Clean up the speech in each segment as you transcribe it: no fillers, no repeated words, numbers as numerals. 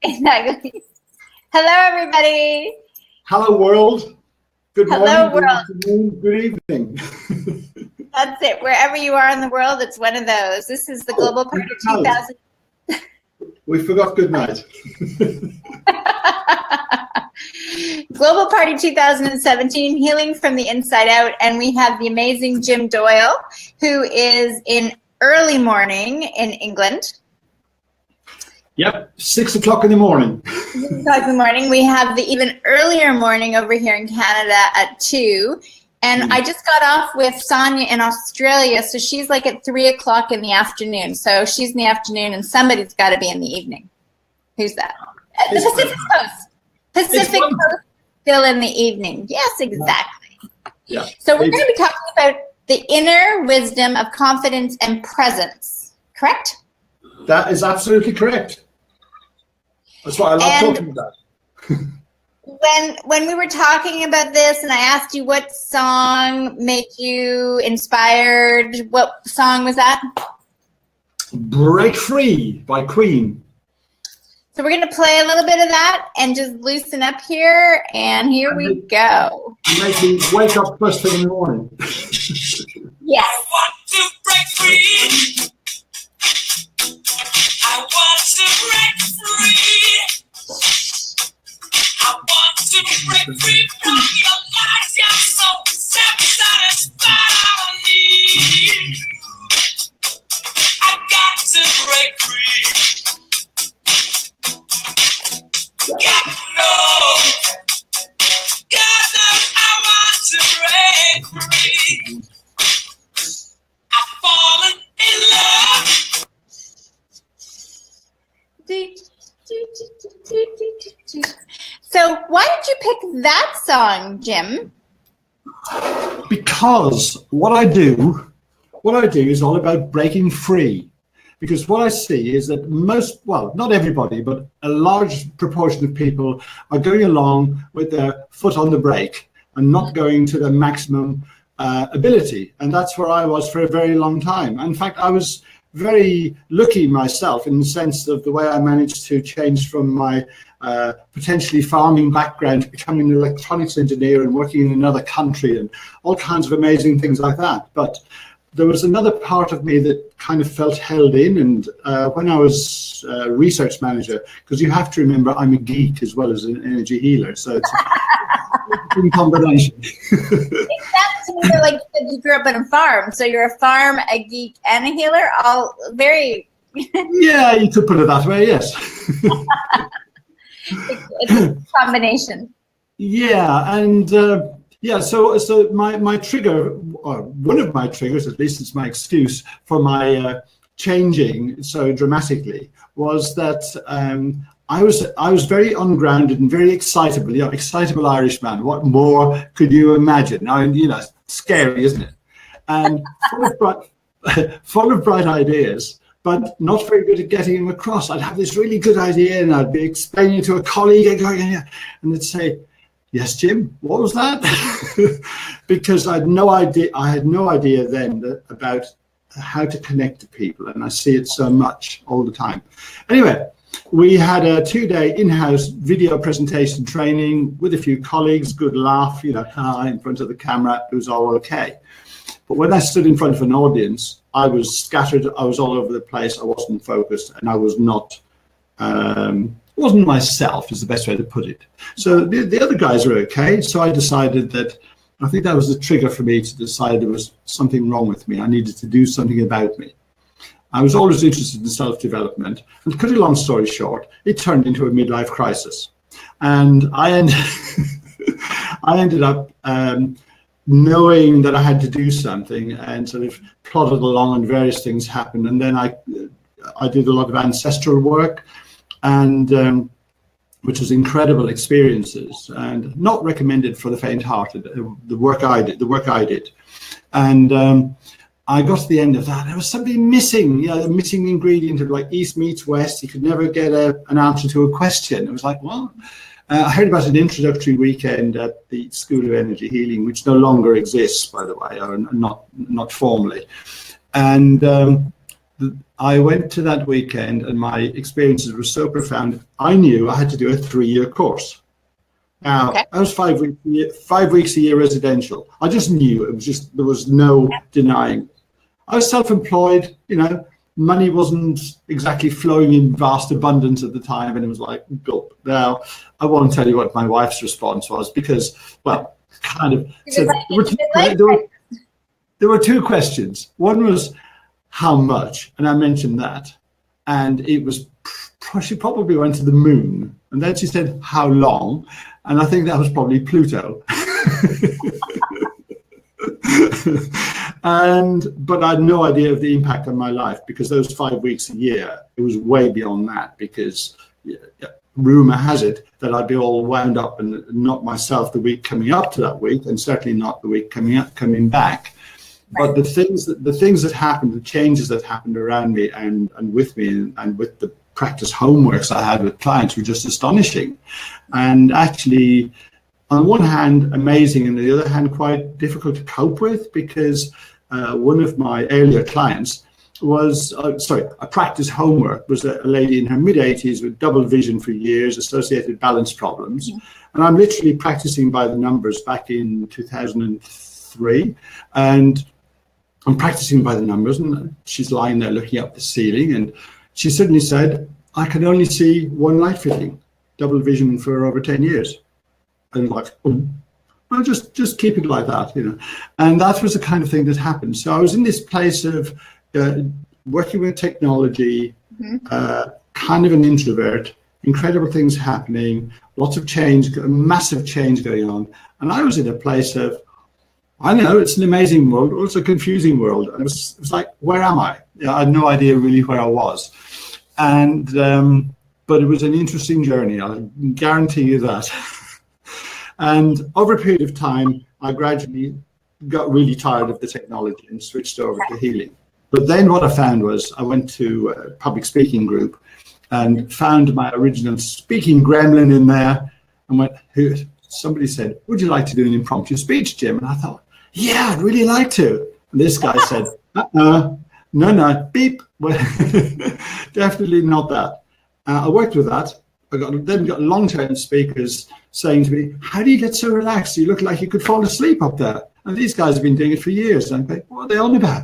Exactly. Hello, everybody. Hello, world. Good morning, Hello, good world. afternoon, good evening. That's it. Wherever you are in the world, it's one of those. This is the Global Party 2000. We forgot good night. Global Party 2017, Healing from the Inside Out. And we have the amazing Jim Doyle, who is in early morning in England. Yep, 6 o'clock in the morning. 6 o'clock in the morning. We have the even earlier morning over here in Canada at 2. And I just got off with Sonia in Australia, so she's like at 3 o'clock in the afternoon. So she's in the afternoon, and somebody's got to be in the evening. Who's that? The Pacific Coast. Pacific Coast still in the evening. Yes, exactly. Yeah. So we're going to be talking about the inner wisdom of confidence and presence, correct? That is absolutely correct. That's what I love talking about. When we were talking about this and I asked you what song made you inspired, what song was that? Break Free by Queen. So we're going to play a little bit of that and just loosen up here, and here we go. Make me wake up first thing in the morning. Yes. I want to break free. I want to break free. I want to break free from your lies. You're so self-satisfied. I need. I got to break free. God knows. God knows I want to break free. I've fallen in love. So why did you pick that song, Jim? Because what I do is all about breaking free. Because what I see is that not everybody, but a large proportion of people are going along with their foot on the brake and not going to their maximum ability. And that's where I was for a very long time. In fact, I was very lucky myself in the sense of the way I managed to change from my potentially farming background to becoming an electronics engineer and working in another country and all kinds of amazing things like that. But there was another part of me that kind of felt held in, and when I was research manager, because you have to remember I'm a geek as well as an energy healer, so it's in combination. It sounds to me like you grew up on a farm, so you're a farm, a geek, and a healer, all very... Yeah, you could put it that way, yes. It's a combination. Yeah, and so my trigger, or one of my triggers, at least it's my excuse for my changing so dramatically, was that I was very ungrounded and very excitable, excitable Irishman. What more could you imagine? I mean, scary, isn't it? And full of bright ideas, but not very good at getting them across. I'd have this really good idea and I'd be explaining it to a colleague and they'd say, "Yes, Jim, what was that?" Because I had no idea then about how to connect to people, and I see it so much all the time. Anyway, we had a 2-day in-house video presentation training with a few colleagues, good laugh, in front of the camera, it was all okay. But when I stood in front of an audience, I was scattered, I was all over the place, I wasn't focused, and I was not, wasn't myself, is the best way to put it. So the other guys were okay, so I decided that, I think that was the trigger for me to decide there was something wrong with me, I needed to do something about me. I was always interested in self-development, and to cut a long story short, it turned into a midlife crisis. And I ended up knowing that I had to do something and sort of plodded along and various things happened. And then I did a lot of ancestral work, and which was incredible experiences and not recommended for the faint-hearted, the work I did. And I got to the end of that. There was something missing, a missing ingredient of like East meets West. You could never get an answer to a question. It was like, well, I heard about an introductory weekend at the School of Energy Healing, which no longer exists, by the way, or not formally. And I went to that weekend and my experiences were so profound. I knew I had to do a 3-year course. Now, I was 5 weeks a year residential. I just knew it was just, there was no denying. I was self-employed, money wasn't exactly flowing in vast abundance at the time, and it was like, gulp. Now, I won't tell you what my wife's response was because, well, kind of. So there were 2 questions. One was, how much? And I mentioned that. And it was, she probably went to the moon. And then she said, how long? And I think that was probably Pluto. But I had no idea of the impact on my life, because those 5 weeks a year, it was way beyond that, because rumor has it that I'd be all wound up and not myself the week coming up to that week, and certainly not the week coming back. But the things that happened, the changes that happened around me and with me and with the practice homeworks I had with clients were just astonishing. And actually, on one hand, amazing, and on the other hand, quite difficult to cope with, because one of my earlier clients was, a practice homework was a lady in her mid-80s with double vision for years, associated balance problems. Mm-hmm. And I'm literally practicing by the numbers back in 2003. And I'm practicing by the numbers, and she's lying there looking up the ceiling, and she suddenly said, I can only see one light fitting, double vision for over 10 years. And like, well, just keep it like that, And that was the kind of thing that happened. So I was in this place of working with technology, kind of an introvert, incredible things happening, lots of change, massive change going on. And I was in a place of, I know it's an amazing world, but it's a confusing world. And it was like, where am I? I had no idea really where I was. And, but it was an interesting journey. I guarantee you that. And over a period of time, I gradually got really tired of the technology and switched over to healing. But then what I found was I went to a public speaking group and found my original speaking gremlin in there, and somebody said, would you like to do an impromptu speech, Jim? And I thought, yeah, I'd really like to. And this guy said, no, beep. Well, definitely not that. I worked with that. I got long-term speakers saying to me, how do you get so relaxed? You look like you could fall asleep up there. And these guys have been doing it for years. And I'm like, what are they on about?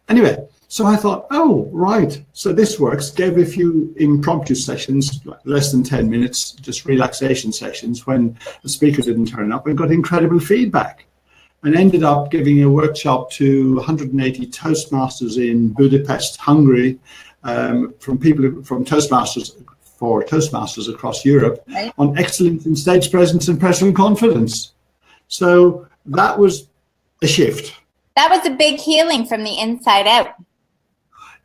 Anyway, so I thought, oh, right. So this works. Gave a few impromptu sessions, like less than 10 minutes, just relaxation sessions when the speaker didn't turn up, and got incredible feedback. And ended up giving a workshop to 180 Toastmasters in Budapest, Hungary, from people from Toastmasters, for Toastmasters across Europe, right, on excellence in stage presence and personal confidence. So that was a shift. That was a big healing from the inside out.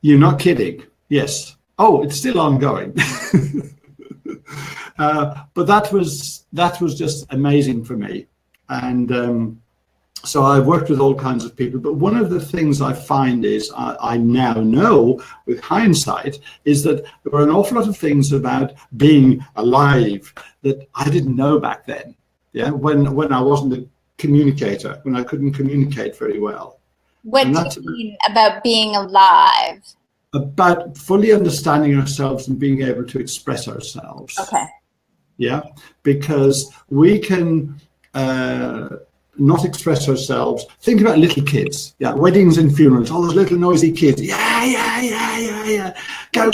You're not kidding. Yes. Oh, it's still ongoing. But that was just amazing for me. And so I've worked with all kinds of people, but one of the things I find is I now know with hindsight is that there were an awful lot of things about being alive that I didn't know back then. Yeah, when I wasn't a communicator, when I couldn't communicate very well. What do you mean about being alive? About fully understanding ourselves and being able to express ourselves. Okay. Yeah, because we can not express ourselves. Think about little kids. Yeah, weddings and funerals, all those little noisy kids. Yeah. Go.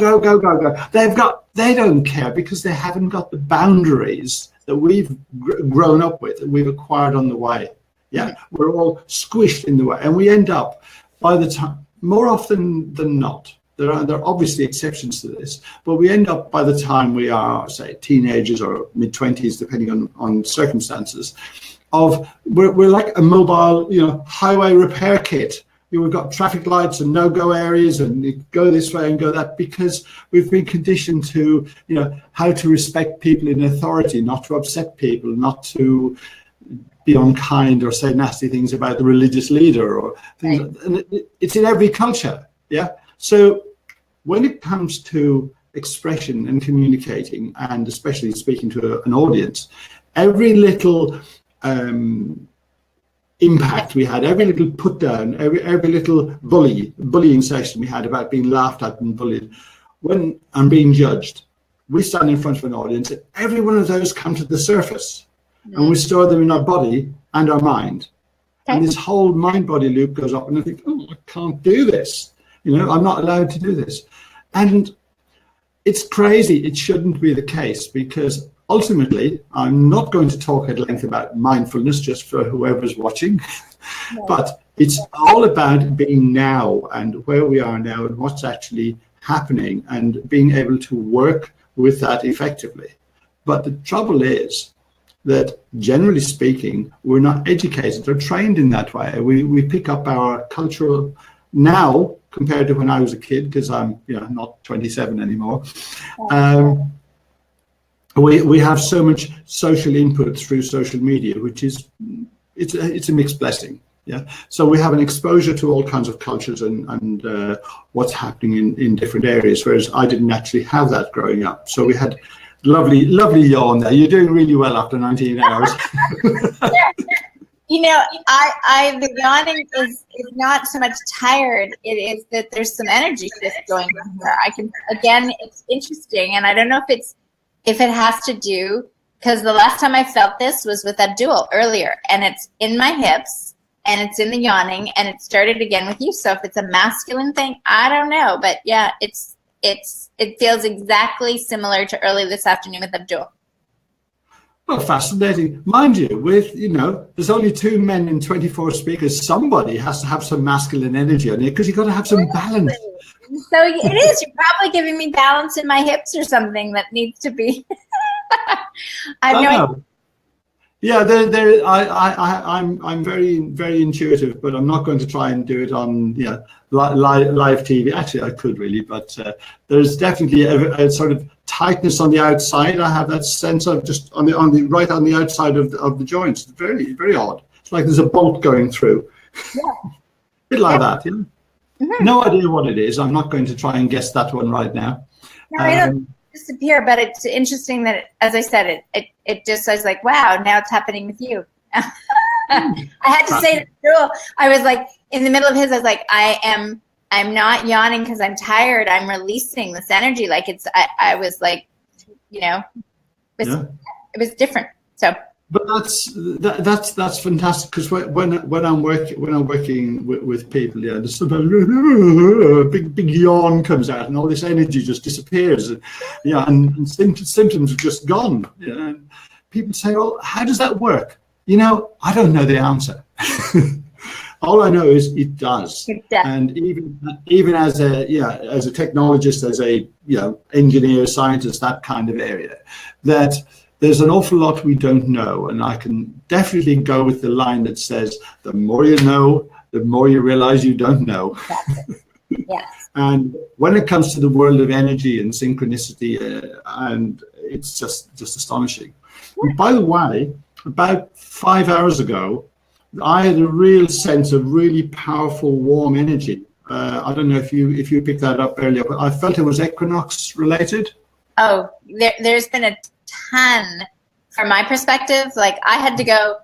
They don't care because they haven't got the boundaries that we've grown up with and we've acquired on the way. Yeah, we're all squished in the way, and we end up by the time, more often than not, there are obviously exceptions to this, but we end up by the time we are, say, teenagers or mid-20s, depending on circumstances, we're like a mobile, highway repair kit. We've got traffic lights and no-go areas, and you go this way and go that, because we've been conditioned to, how to respect people in authority, not to upset people, not to be unkind or say nasty things about the religious leader or things. Right. And it's in every culture. Yeah. So when it comes to expression and communicating, and especially speaking to an audience, every little impact we had, every little put down, every little bullying session we had about being laughed at and bullied, when I'm being judged, we stand in front of an audience, and every one of those come to the surface, and we store them in our body and our mind. Okay. And this whole mind-body loop goes up, and I think, oh, I can't do this. I'm not allowed to do this. And it's crazy. It shouldn't be the case, because ultimately, I'm not going to talk at length about mindfulness just for whoever's watching, but it's all about being now and where we are now and what's actually happening and being able to work with that effectively. But the trouble is that, generally speaking, we're not educated or trained in that way. We pick up our cultural now compared to when I was a kid, because I'm not 27 anymore. We have so much social input through social media, which is it's a mixed blessing. Yeah. So we have an exposure to all kinds of cultures and what's happening in different areas, whereas I didn't actually have that growing up. So we had lovely yawn there. You're doing really well after 19 hours. The yawning is not so much tired. It is that there's some energy shift going on here. It's interesting, and I don't know if it has to do, because the last time I felt this was with Abdul earlier, and it's in my hips, and it's in the yawning, and it started again with you. So if it's a masculine thing, I don't know, but yeah, it feels exactly similar to early this afternoon with Abdul. Well, fascinating. Mind you, there's only 2 men and 24 speakers. Somebody has to have some masculine energy on it, because you've got to have some balance. So it is. You're probably giving me balance in my hips or something that needs to be. Yeah, I'm very, very intuitive, but I'm not going to try and do it on live TV. Actually, I could really, but there's definitely a sort of tightness on the outside. I have that sense of just on the outside of the joints. It's very, very odd. It's like there's a bolt going through. Yeah. A bit like that. Yeah. Mm-hmm. No idea what it is. I'm not going to try and guess that one right now. No, I don't disappear, but it's interesting that, as I said, it just, I was like, wow, now it's happening with you. I had to say to Joel, I was like, in the middle of his, I was like, I'm not yawning because I'm tired. I'm releasing this energy. Like I was like, it was different. So. But that's fantastic, because when I'm working with people, there's sort of a big yawn comes out, and all this energy just disappears, and symptoms are just gone. And people say, "Well, how does that work?" I don't know the answer. All I know is it does. And even as a technologist, as a engineer, scientist, that kind of area, that there's an awful lot we don't know, and I can definitely go with the line that says, the more you know, the more you realize you don't know. Yes. And when it comes to the world of energy and synchronicity, and it's just astonishing. And by the way, about 5 hours ago, I had a real sense of really powerful, warm energy. I don't know if you picked that up earlier, but I felt it was equinox related. Oh, there's been a ton from my perspective. Like, I had to go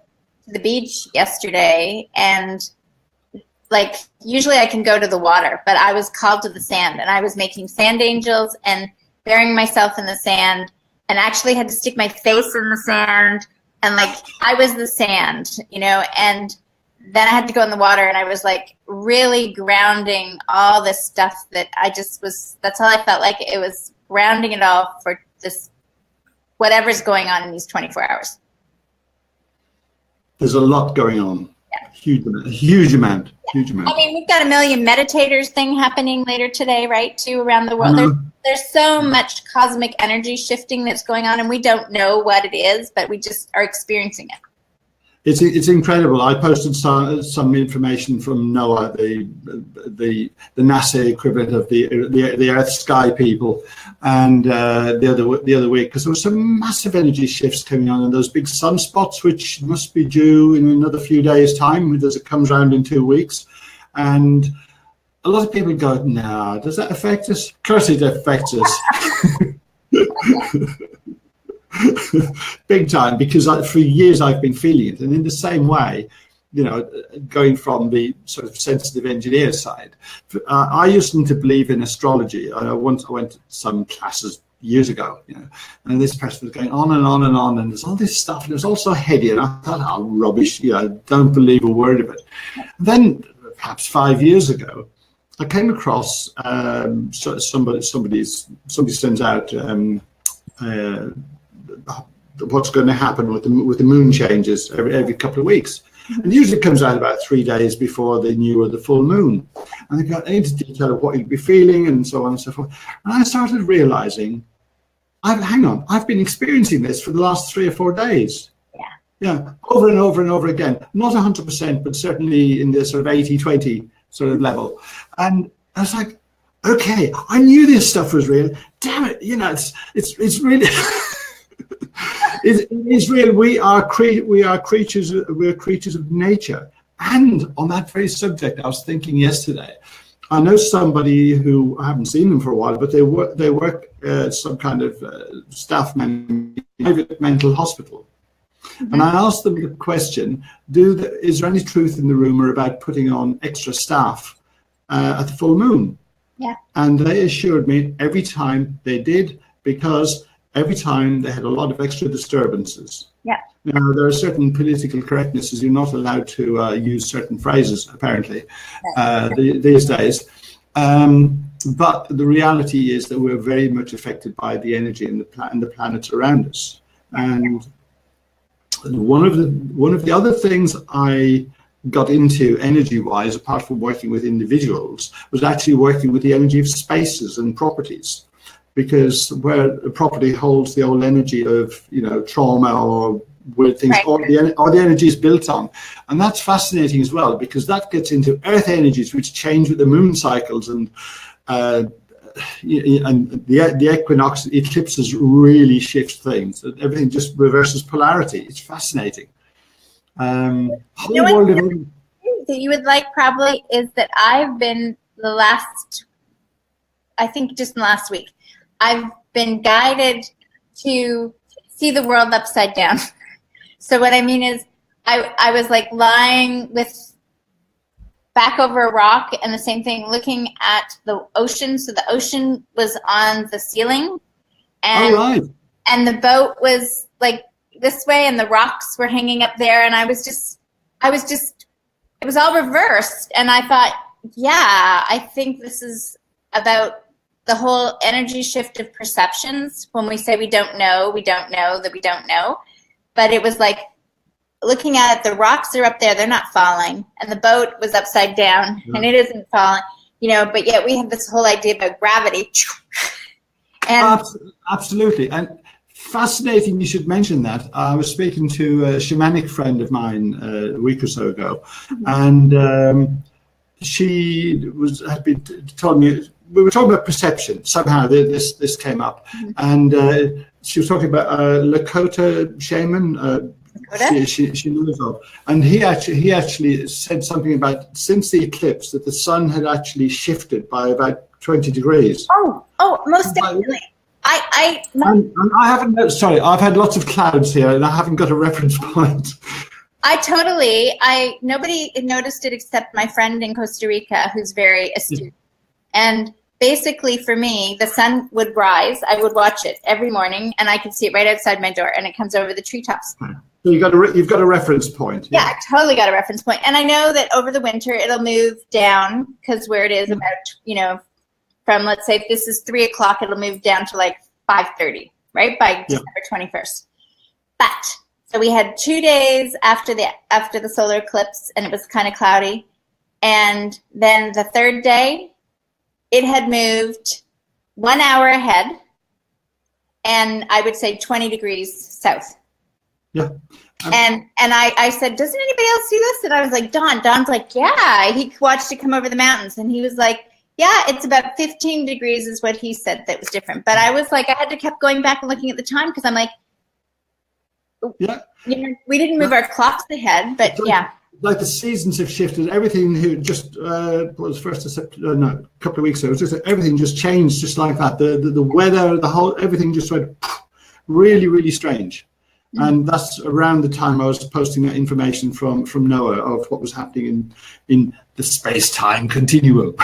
to the beach yesterday, and like usually I can go to the water, but I was called to the sand, and I was making sand angels and burying myself in the sand, and actually had to stick my face in the sand, and like I was the sand, and then I had to go in the water, and I was like really grounding all this stuff that I just was, that's all I felt like. It was grounding it all for this whatever's going on in these 24 hours. There's a lot going on. Yeah. Huge amount. I mean, we've got a million meditators thing happening later today, right, too, around the world. There's so much cosmic energy shifting that's going on, and we don't know what it is, but we just are experiencing it. It's incredible. I posted some information from NOAA, the NASA equivalent of the Earth Sky people, and the other week, because there were some massive energy shifts coming on, and those big sunspots, which must be due in another few days' time, as it comes around in 2 weeks, and a lot of people go, "No, does that affect us?" Of course, it affects us. Big time, because for years I've been feeling it. And in the same way, going from the sort of sensitive engineer side. I used to believe in astrology. I went to some classes years ago, and this person was going on and on and on, and there's all this stuff, and it was all so heady, and I thought, oh, rubbish, don't believe a word of it. And then, perhaps 5 years ago, I came across somebody sends out what's going to happen with the moon changes every couple of weeks. And usually it comes out about 3 days before the new or the full moon. And they got into detail of what you'd be feeling and so on and so forth. And I started realizing, I've been experiencing this for the last 3 or 4 days. Yeah, over and over and over again. Not 100%, but certainly in the sort of 80-20 sort of level. And I was like, okay, I knew this stuff was real. Damn it, it's really... It is real. We are creatures of nature. And on that very subject, I was thinking yesterday, I know somebody who, I haven't seen them for a while, but they work some kind of staff in a private mental hospital. Mm-hmm. And I asked them the question, is there any truth in the rumor about putting on extra staff at the full moon? Yeah. And they assured me every time they did, because every time they had a lot of extra disturbances. Yeah. Now, there are certain political correctnesses. You're not allowed to use certain phrases, apparently, these days. But the reality is that we're very much affected by the energy in the planets around us. And one of the other things I got into energy-wise, apart from working with individuals, was actually working with the energy of spaces and properties. Because where a property holds the old energy of, trauma or weird things, right, or the energy is built on. And that's fascinating as well, because that gets into earth energies, which change with the moon cycles, and the equinox eclipses really shift things. Everything just reverses polarity. It's fascinating. That you would like probably is that I've been just in the last week, I've been guided to see the world upside down. So what I mean is I was like lying back over a rock, and the same thing, looking at the ocean. So the ocean was on the ceiling, and, right, and the boat was like this way, and the rocks were hanging up there. And it was all reversed. And I thought, yeah, I think this is about the whole energy shift of perceptions. When we say we don't know that we don't know. But it was like looking at it, the rocks are up there, they're not falling. And the boat was upside down, and it isn't falling, but yet we have this whole idea about gravity. And absolutely. And fascinating you should mention that. I was speaking to a shamanic friend of mine a week or so ago, and she had been telling me, we were talking about perception. Somehow this came up, and she was talking about a Lakota shaman. She knows of, and he actually said something about, since the eclipse, that the sun had actually shifted by about 20 degrees. Oh, most definitely. I haven't. Sorry, I've had lots of clouds here, and I haven't got a reference point. Nobody noticed it except my friend in Costa Rica, who's very astute. And basically, for me, the sun would rise. I would watch it every morning, and I could see it right outside my door, and it comes over the treetops. So you've got a reference point. Yeah, I totally got a reference point. And I know that over the winter, it'll move down, because where it is about, from, let's say, if this is 3 o'clock, it'll move down to like 5:30, right, by December 21st. But so we had 2 days after the solar eclipse, and it was kind of cloudy. And then the third day, it had moved 1 hour ahead, and I would say 20 degrees south. Yeah. And I said, doesn't anybody else see this? And I was like, Don's like, yeah, he watched it come over the mountains. And he was like, yeah, it's about 15 degrees is what he said that was different. But I was like, I had to keep going back and looking at the time, because I'm like, yeah, we didn't move our clocks ahead, but yeah. Like the seasons have shifted. Everything just was first of September, a couple of weeks ago. Everything just changed just like that. The weather, everything just went really, really strange. And that's around the time I was posting that information from Noah of what was happening in the space-time continuum.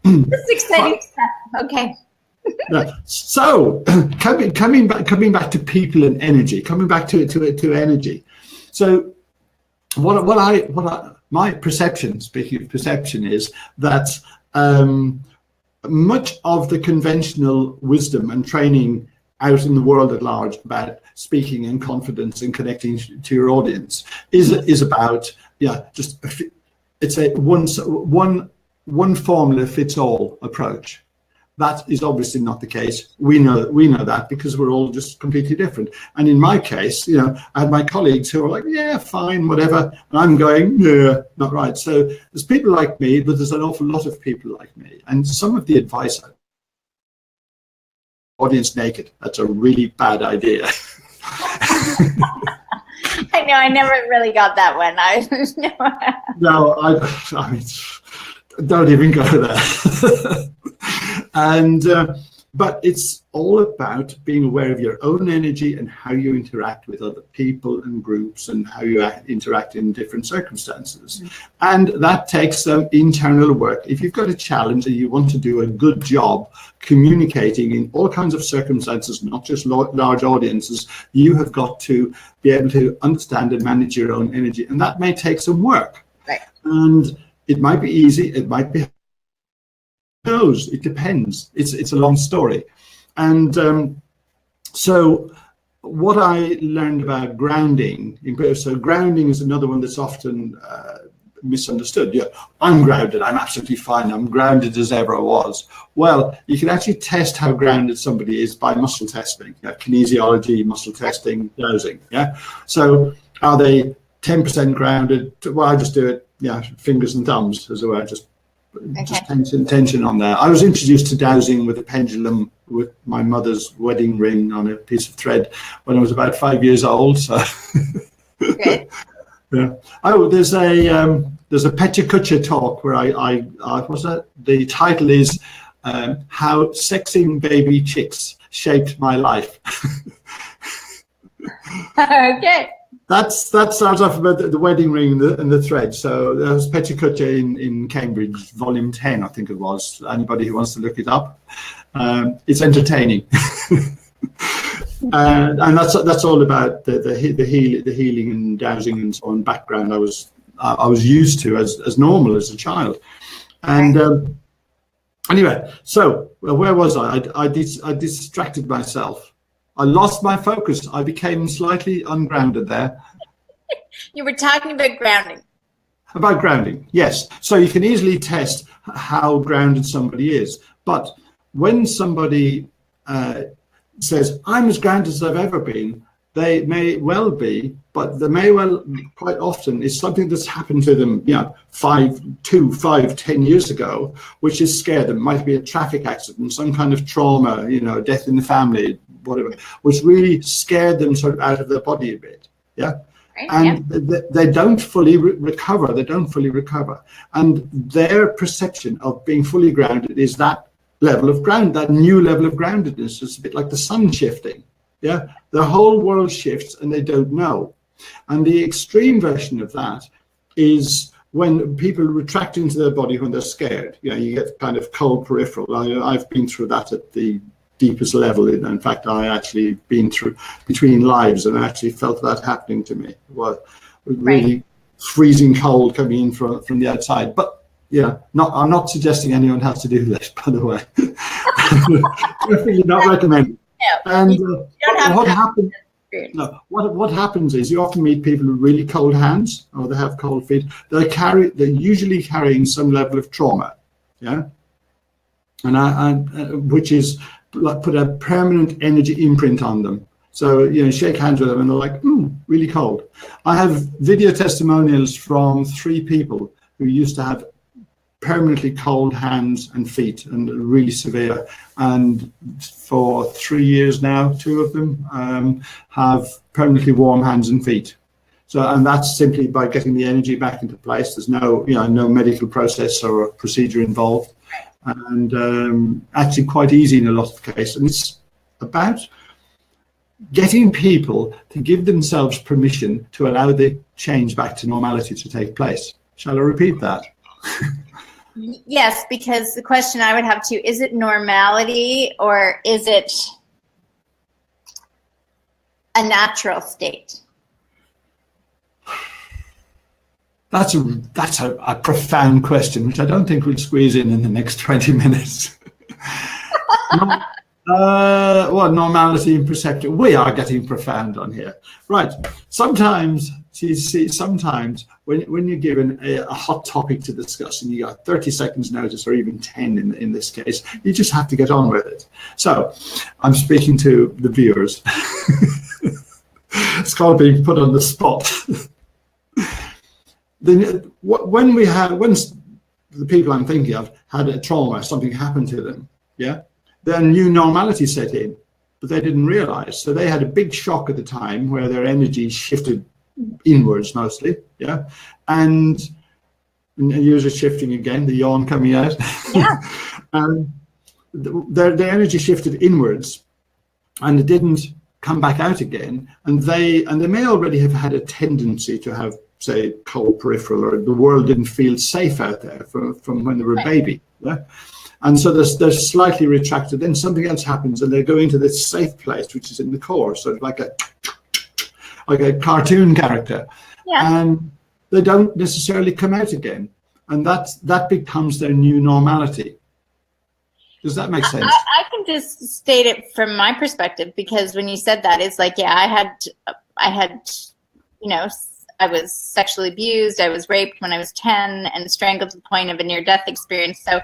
That's exciting stuff. Okay. So coming back to people and energy, coming back to energy. So my perception, speaking of perception, is that much of the conventional wisdom and training out in the world at large about speaking and confidence and connecting to your audience is about it's a one formula fits all approach. That is obviously not the case. We know that because we're all just completely different. And in my case, I had my colleagues who are like, yeah, fine, whatever. And I'm going, yeah, not right. So there's people like me, but there's an awful lot of people like me. And some of the advice, audience naked, that's a really bad idea. I know, I never really got that one. No, I mean, don't even go there. And but it's all about being aware of your own energy and how you interact with other people and groups and how you interact in different circumstances. And that takes some internal work. If you've got a challenge and you want to do a good job communicating in all kinds of circumstances, not just large audiences, you have got to be able to understand and manage your own energy. And that may take some work. Right. And it might be easy, it might be knows, it depends. It's a long story. And so what I learned about grounding, so grounding is another one that's often misunderstood. Yeah, I'm grounded, I'm absolutely fine, I'm grounded as ever I was. Well, you can actually test how grounded somebody is by muscle testing, kinesiology, muscle testing, dowsing. Yeah, so are they 10% grounded? Well, I just do it, fingers and thumbs, as it were, just tension on there. I was introduced to dowsing with a pendulum with my mother's wedding ring on a piece of thread when I was about 5 years old. So, okay. Yeah. Oh, there's a Pecha Kucha talk where I what's that? The title is How Sexing Baby Chicks Shaped My Life. Okay. That starts off about the wedding ring and the thread. So there was Pecha Kucha in Cambridge, volume 10, I think it was. Anybody who wants to look it up, it's entertaining. And that's all about the healing and dowsing and so on background I was used to as normal as a child. And anyway, so where was I? I distracted myself. I lost my focus. I became slightly ungrounded there. You were talking about grounding. About grounding, yes. So you can easily test how grounded somebody is. But when somebody says, I'm as grounded as I've ever been, they may well be, but they may well, quite often, is something that's happened to them, 10 years ago, which has scared them. Might be a traffic accident, some kind of trauma, death in the family, whatever, which really scared them sort of out of their body a bit. Yeah. Right, and they don't fully recover. They don't fully recover. And their perception of being fully grounded is that level of that new level of groundedness. It's a bit like the sun shifting. Yeah, the whole world shifts and they don't know. And the extreme version of that is when people retract into their body when they're scared. You get kind of cold peripheral. I've been through that at the deepest level. In fact, I actually been through between lives and I actually felt that happening to me. Well, really freezing cold coming in from the outside. But I'm not suggesting anyone has to do this, by the way. Definitely not recommended. And what happens is you often meet people with really cold hands or they have cold feet. They're usually carrying some level of trauma, and which is like put a permanent energy imprint on them. So shake hands with them and they're like, really cold. I have video testimonials from 3 people who used to have permanently cold hands and feet and really severe, and for 3 years now 2 of them have permanently warm hands and feet. So, and that's simply by getting the energy back into place. There's no no medical process or procedure involved, and actually quite easy in a lot of cases. And it's about getting people to give themselves permission to allow the change back to normality to take place. Shall I repeat that? Yes, because the question I would have too, is it normality or is it a natural state? That's a profound question, which I don't think we'll squeeze in the next 20 minutes. Well, normality and perception. We are getting profound on here. Right. Sometimes, sometimes when you're given a hot topic to discuss and you got 30 seconds notice, or even 10 in this case, you just have to get on with it. So I'm speaking to the viewers. It's called being put on the spot. Then when the people I'm thinking of had a trauma, something happened to them, yeah, then new normality set in, but they didn't realize. So they had a big shock at the time where their energy shifted inwards mostly, yeah, and user shifting again, the yawn coming out. Yeah. And their energy shifted inwards, and it didn't come back out again. And they may already have had a tendency to have, say, cold peripheral, or the world didn't feel safe out there from when they were a baby. Yeah? And so they're slightly retracted. Then something else happens, and they go into this safe place, which is in the core, so it's like a cartoon character. Yeah. And they don't necessarily come out again, and that becomes their new normality. Does that make sense? I can just state it from my perspective, because when you said that, it's like, yeah, I had, you know, I was sexually abused. I was raped when I was 10 and strangled to the point of a near-death experience. So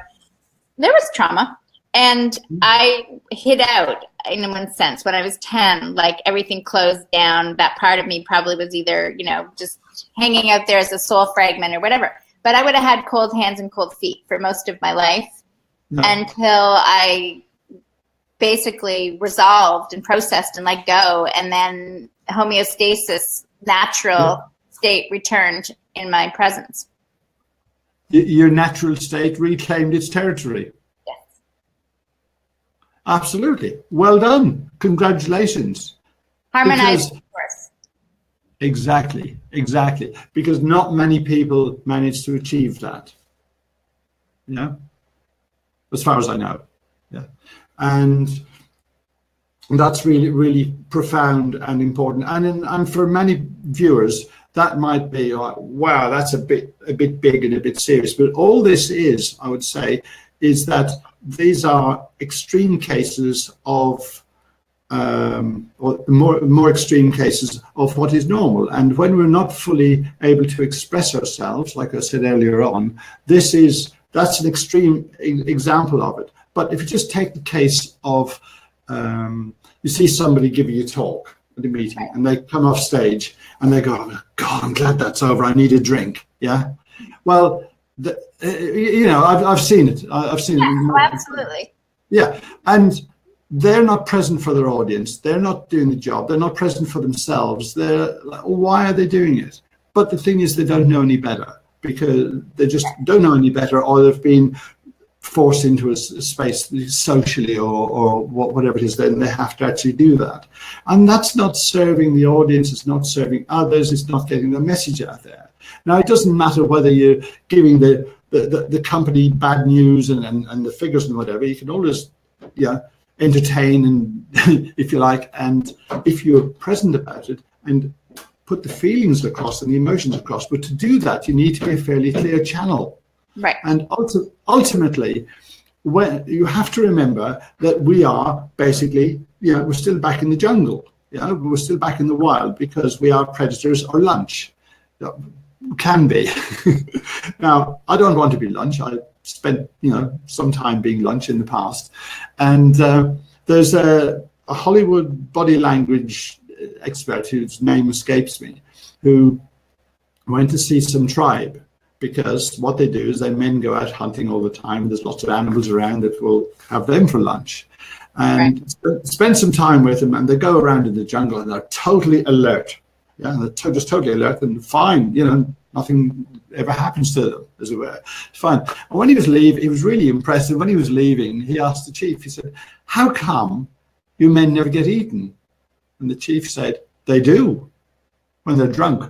there was trauma, and I hid out in one sense. When I was 10, like everything closed down. That part of me probably was either, you know, just hanging out there as a soul fragment or whatever. But I would have had cold hands and cold feet for most of my life. No. Until I basically resolved and processed and let go, and then homeostasis, natural state returned in my presence. Your natural state reclaimed its territory. Yes. Absolutely. Well done. Congratulations. Harmonized, of course. Exactly. Because not many people manage to achieve that. You know? As far as I know, yeah, and that's really, really profound and important. And for many viewers, that might be like, wow, that's a bit big and a bit serious. But all this is, I would say, is that these are extreme cases of, or more extreme cases of what is normal. And when we're not fully able to express ourselves, like I said earlier on, that's an extreme example of it. But if you just take the case of, you see somebody giving a talk at a meeting, and they come off stage and they go, oh, God, I'm glad that's over. I need a drink. Yeah. Well, you know, I've seen it. I've seen it. Oh, absolutely. Yeah. And they're not present for their audience. They're not doing the job. They're not present for themselves. They're like, why are they doing it? But the thing is, they don't know any better, because they just don't know any better, or they've been forced into a space socially or whatever it is. Then they have to actually do that. And that's not serving the audience, it's not serving others, it's not getting the message out there. Now, it doesn't matter whether you're giving the company bad news and the figures and whatever. You can always entertain, and if you like, and if you're present about it and put the feelings across and the emotions across. But to do that, you need to be a fairly clear channel. Right. And ultimately, when you have to remember that we are basically, we're still back in the jungle. We're still back in the wild, because we are predators or lunch. Can be. Now, I don't want to be lunch. I spent, some time being lunch in the past. And there's a Hollywood body language expert whose name escapes me, who went to see some tribe, because what they do is men go out hunting all the time. There's lots of animals around that will have them for lunch, and spend some time with them, and they go around in the jungle and they're totally alert. Yeah, they're just totally alert and fine. Nothing ever happens to them, as it were. It's fine. And when he was leaving, he was really impressed. And when he was leaving, he asked the chief, he said, "How come you men never get eaten?" And the chief said, they do, when they're drunk.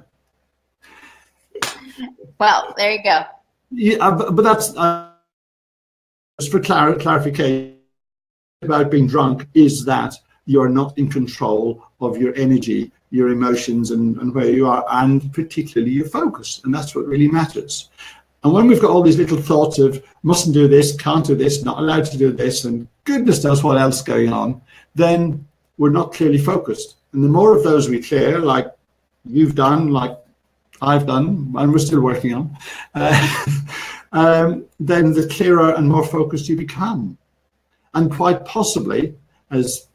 Well, there you go. Yeah, but that's just for clarification about being drunk, is that you're not in control of your energy, your emotions, and where you are, and particularly your focus. And that's what really matters. And when we've got all these little thoughts of mustn't do this, can't do this, not allowed to do this, and goodness knows what else going on, then we're not clearly focused. And the more of those we clear, like you've done, like I've done, and we're still working on, then the clearer and more focused you become. And quite possibly, as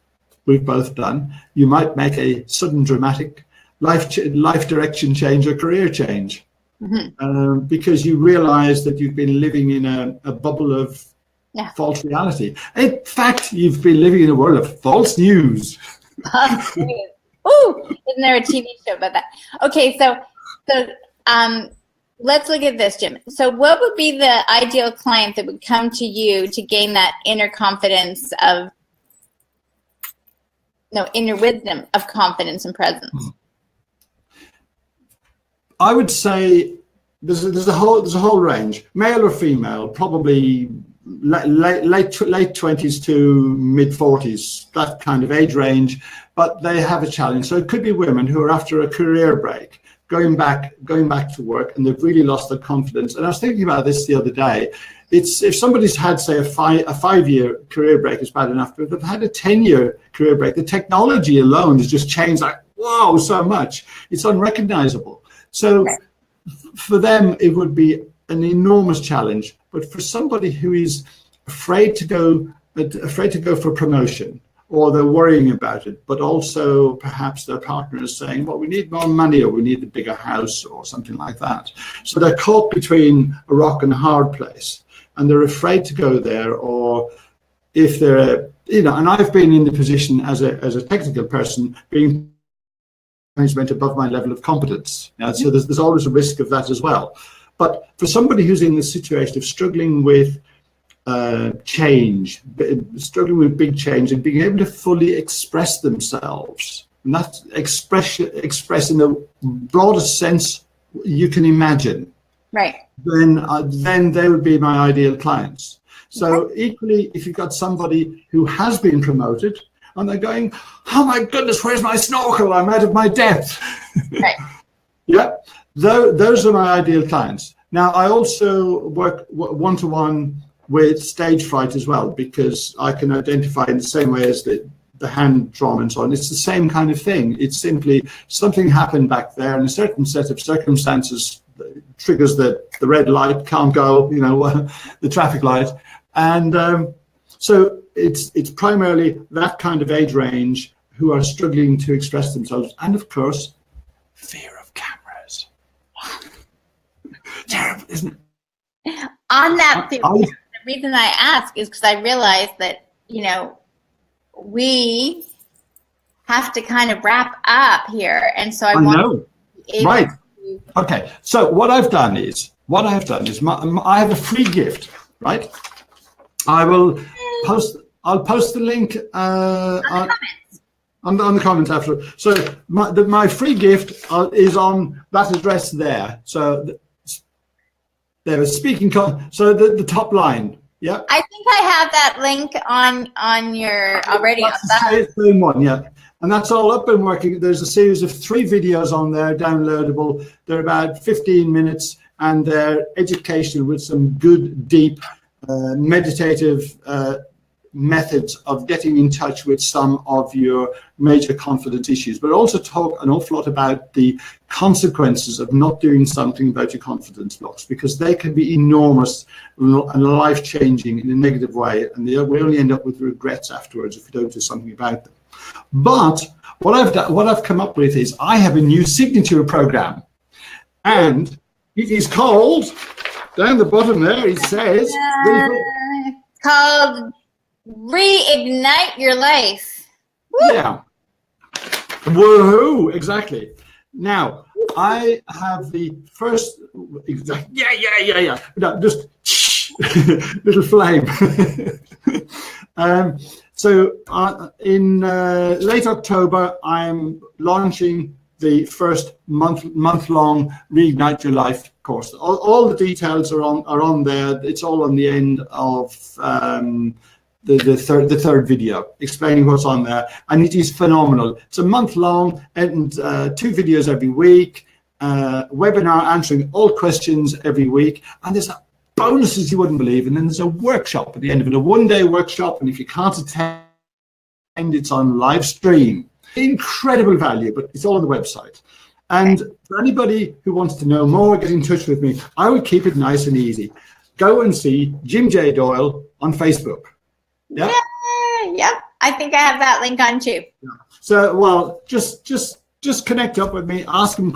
we've both done, you might make a sudden dramatic life direction change or career change. Mm-hmm. Because you realize that you've been living in a bubble of false reality. In fact, you've been living in a world of false news. False news. Ooh, isn't there a TV show about that? Okay, so let's look at this, Jim. So what would be the ideal client that would come to you to gain that inner confidence of, inner wisdom of confidence and presence? I would say there's a whole range, male or female, probably late 20s to mid 40s, that kind of age range, but they have a challenge. So it could be women who are after a career break, going back to work, and they've really lost their confidence. And I was thinking about this the other day. It's if somebody's had, say, a 5-year career break is bad enough, but if they've had a 10-year career break, the technology alone has just changed like, whoa, so much. It's unrecognizable. So for them, it would be an enormous challenge. But for somebody who is afraid to go for promotion, or they're worrying about it, but also perhaps their partner is saying, well, we need more money, or we need a bigger house, or something like that. So they're caught between a rock and a hard place, and they're afraid to go there. Or if they're, and I've been in the position as a technical person, being management above my level of competence. So there's always a risk of that as well. But for somebody who's in the situation of struggling with change, struggling with big change, and being able to fully express themselves, and that express in the broadest sense you can imagine, right? Then they would be my ideal clients. So equally, if you've got somebody who has been promoted and they're going, oh my goodness, where's my snorkel? I'm out of my depth. Right. Yeah, those are my ideal clients. Now, I also work one-to-one with stage fright as well, because I can identify in the same way as the hand trauma and so on. It's the same kind of thing. It's simply something happened back there, and a certain set of circumstances triggers the red light, can't go, the traffic light. And so it's primarily that kind of age range who are struggling to express themselves. And of course, fear of cameras. Terrible, isn't it? On that theory, the reason I ask is because I realize that, we have to kind of wrap up here. And so I want to right. Okay. So what I've done is I have a free gift, right? I'll post the link on the comments after. So my free gift is on that address there. So there is speaking. So the top line. Yeah. I think I have that link on your already. That's the same one. Yeah. And that's all up and working. There's a series of 3 videos on there, downloadable. They're about 15 minutes, and they're educational with some good, deep, meditative methods of getting in touch with some of your major confidence issues, but also talk an awful lot about the consequences of not doing something about your confidence blocks, because they can be enormous and life-changing in a negative way, and we only end up with regrets afterwards if we don't do something about them. But what I've come up with is I have a new signature program, and it is called, down the bottom there, it says, called Reignite Your Life. Woo! Yeah. Woohoo! Exactly. Now, I have the first, No, just little flame. So in late October, I'm launching the first month-long Reignite Your Life course. All the details are on there. It's all on the end of the third video explaining what's on there, and it is phenomenal. It's a month long and 2 videos every week, webinar answering all questions every week, and there's bonuses you wouldn't believe, and then there's a workshop at the end of it, a 1-day workshop, and if you can't attend, it's on live stream. Incredible value, but it's all on the website. And for anybody who wants to know more, get in touch with me. I would keep it nice and easy. Go and see Jim J. Doyle on Facebook. Yeah. Yep. I think I have that link on too. Yeah. So, well, just connect up with me, ask me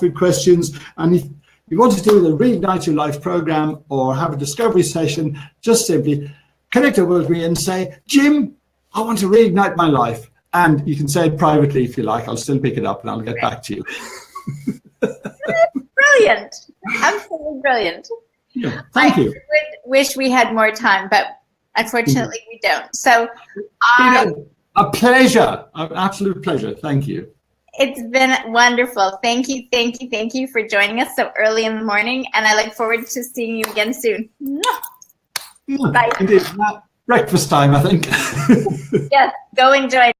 questions, and if you want to do the Reignite Your Life program or have a discovery session, just simply connect up with me and say, Jim, I want to reignite my life. And you can say it privately if you like. I'll still pick it up and I'll get back to you. Brilliant. Absolutely brilliant. Yeah, thank you. I would wish we had more time, but unfortunately we don't. So a pleasure, an absolute pleasure. Thank you. It's been wonderful. Thank you for joining us so early in the morning, and I look forward to seeing you again soon. Yeah, bye. Indeed. Breakfast time, I think. Yes, go enjoy.